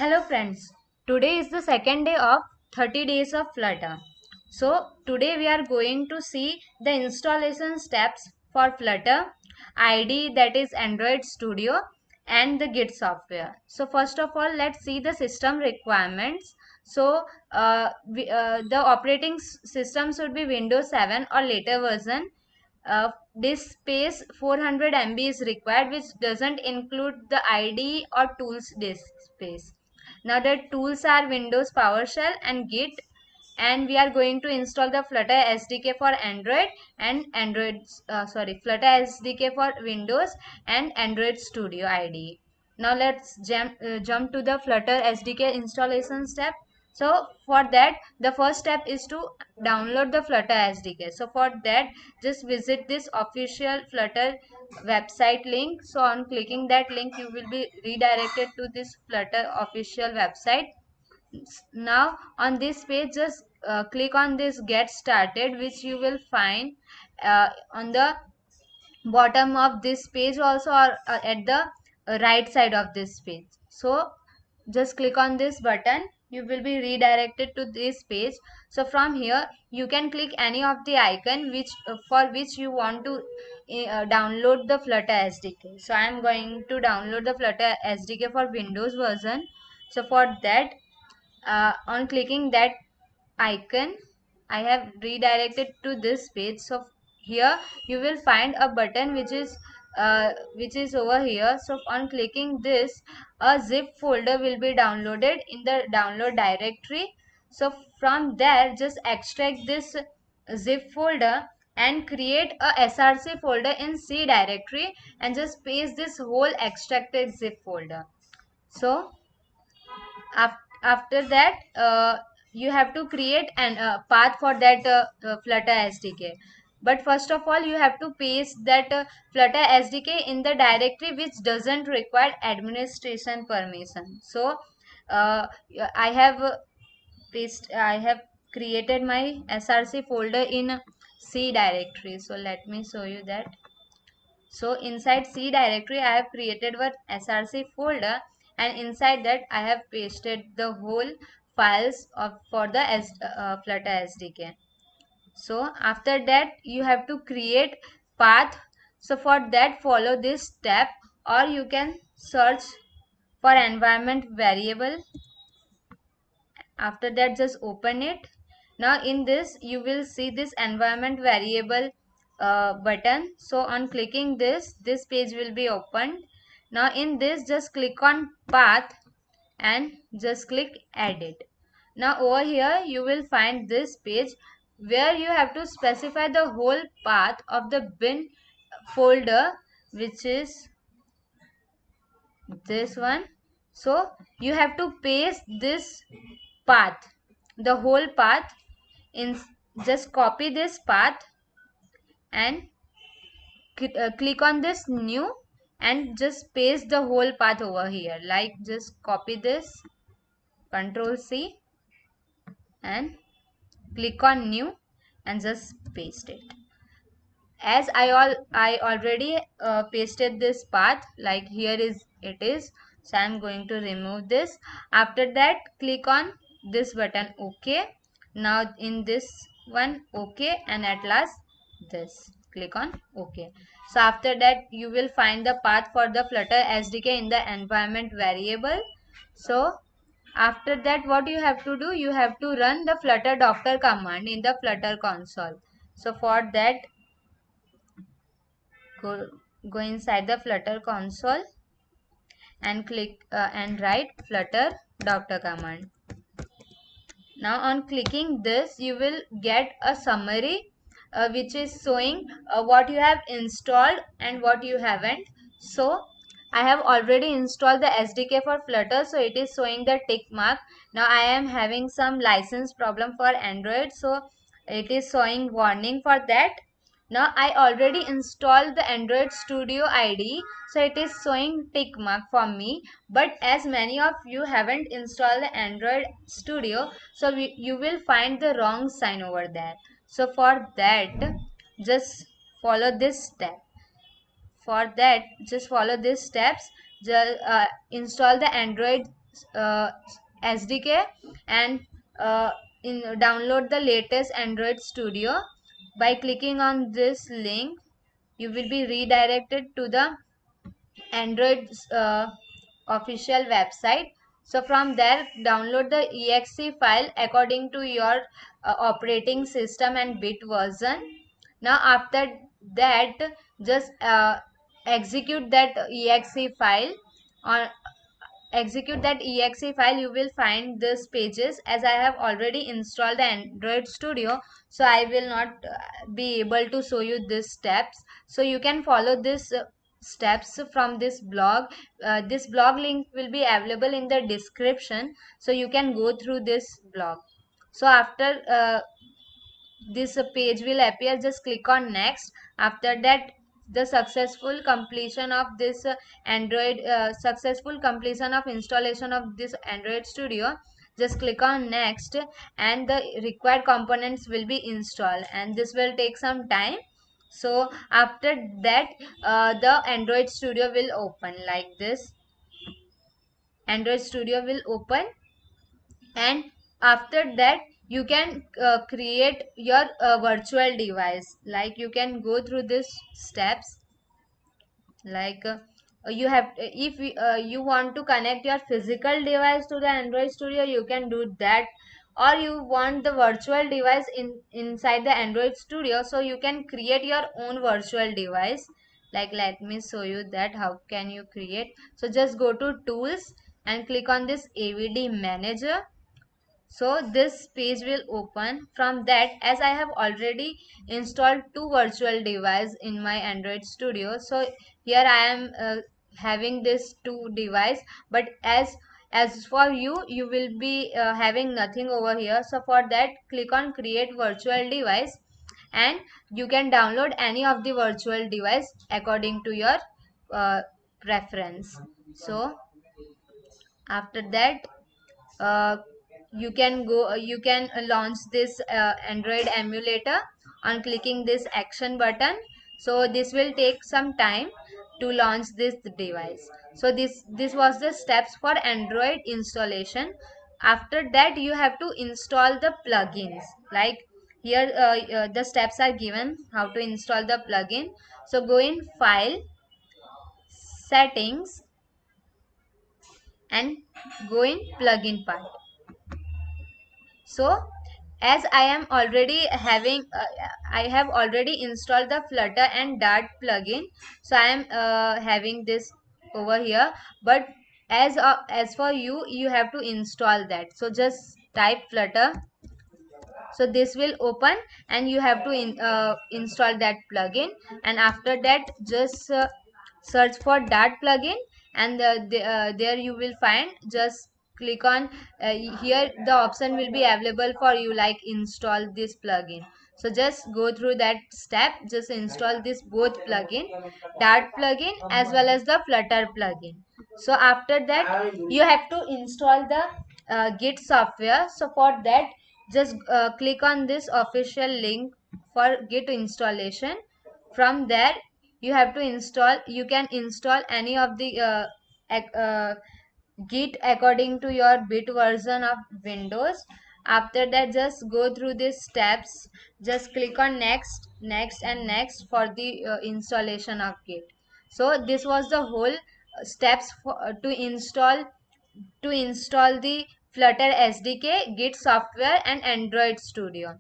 Hello friends, today is the second day of 30 days of Flutter. So today we are going to see the installation steps for Flutter, IDE, that is Android Studio, and the Git software. So first of all, let's see the system requirements. So the operating system should be Windows 7 or later version. Disk space 400 MB is required, which doesn't include the IDE or tools disk space. Now the tools are Windows PowerShell and Git, and we are going to install the Flutter SDK for Android and Flutter SDK for Windows and Android Studio IDE. Now let's jump to the Flutter SDK installation step. So for that, the first step is to download the Flutter SDK. So for that, just visit this official Flutter website link. So on clicking that link, you will be redirected to this Flutter official website. Now on this page, just click on this Get Started, which you will find on the bottom of this page also, or at the right side of this page. So just click on this button, you will be redirected to this page. So from here you can click any of the icon which for which you want to download the Flutter SDK. So I am going to download the Flutter SDK for Windows version. So for that, on clicking that icon, I have redirected to this page. So here you will find a button which is over here. So on clicking this, a zip folder will be downloaded in the download directory. So from there, just extract this zip folder and create a src folder in C directory, and just paste this whole extracted zip folder. So after that, you have to create an path for that Flutter SDK. But first of all, you have to paste that Flutter SDK in the directory which doesn't require administration permission. So I have I have created my src folder in C directory. So let me show you that. So inside C directory, I have created one src folder, and inside that I have pasted the whole files for the Flutter SDK. So after that, you have to create path. So for that, follow this step, or you can search for environment variable. After that, just open it. Now in this, you will see this environment variable button. So on clicking this page will be opened. Now in this, just click on path and just click edit. Now over here you will find this page where you have to specify the whole path of the bin folder, which is this one. So you have to paste this path, the whole path in. Just copy this path and click on this new, and just paste the whole path over here. Like, just copy this, Control C, and click on new and just paste it. As I already pasted this path, like here it is. So I am going to remove this. After that, click on this button, OK. Now in this one, OK, and at last this, click on OK. So after that, you will find the path for the Flutter SDK in the environment variable. So after that, what you have to do, you have to run the flutter docker command in the Flutter console. So for that, go inside the Flutter console and click and write flutter docker command. Now on clicking this, you will get a summary which is showing what you have installed and what you haven't. So I have already installed the SDK for Flutter, so it is showing the tick mark. Now I am having some license problem for Android, so it is showing warning for that. Now I already installed the Android Studio IDE, so it is showing tick mark for me. But as many of you haven't installed the Android Studio, so you will find the wrong sign over there. So for that, just follow this step. For that, just follow these steps. Just install the Android uh, SDK and uh, download the latest Android Studio. By clicking on this link, you will be redirected to the Android official website. So from there, download the exe file according to your operating system and bit version. Now after that, just execute that exe file. On execute that exe file, you will find these pages. As I have already installed the Android Studio, so I will not be able to show you these steps. So you can follow this steps from this blog. This blog link will be available in the description, so you can go through this blog. So after this page will appear, just click on next. After that, the successful completion of this Android successful completion of installation of this Android Studio, just click on next, and the required components will be installed, and this will take some time. So after that, the Android Studio will open like this. Android Studio will open, and after that you can create your virtual device. Like you can go through these steps. Like you have if you want to connect your physical device to the Android Studio, you can do that. Or you want the virtual device inside the Android Studio, so you can create your own virtual device. Like let me show you that how can you create. So just go to tools and click on this AVD manager. So this page will open. From that, as I have already installed two virtual devices in my Android Studio, so here I am having this two device. But as for you, you will be having nothing over here. So for that, click on create virtual device, and you can download any of the virtual device according to your preference. So after that, uh, you can launch this Android emulator on clicking this action button. So this will take some time to launch this device. So this was the steps for Android installation. After that, you have to install the plugins. Like here the steps are given how to install the plugin. So go in file, settings, and go in plugin part. So as I am already having I have already installed the Flutter and Dart plugin, so I am having this over here. But as for you, you have to install that. So just type Flutter. So this will open, and you have to install that plugin. And after that, just search for Dart plugin, and there you will find. Just click on here, the option will be available for you, like install this plugin. So just go through that step. Just install this both plugin, Dart plugin as well as the Flutter plugin. So after that, you have to install the Git software. So for that, just click on this official link for Git installation. From there, you have to install. You can install any of the Git according to your bit version of Windows. After that, just go through these steps. Just click on next, next, and next for the installation of Git. So this was the whole steps to install the Flutter SDK, Git software, and Android Studio.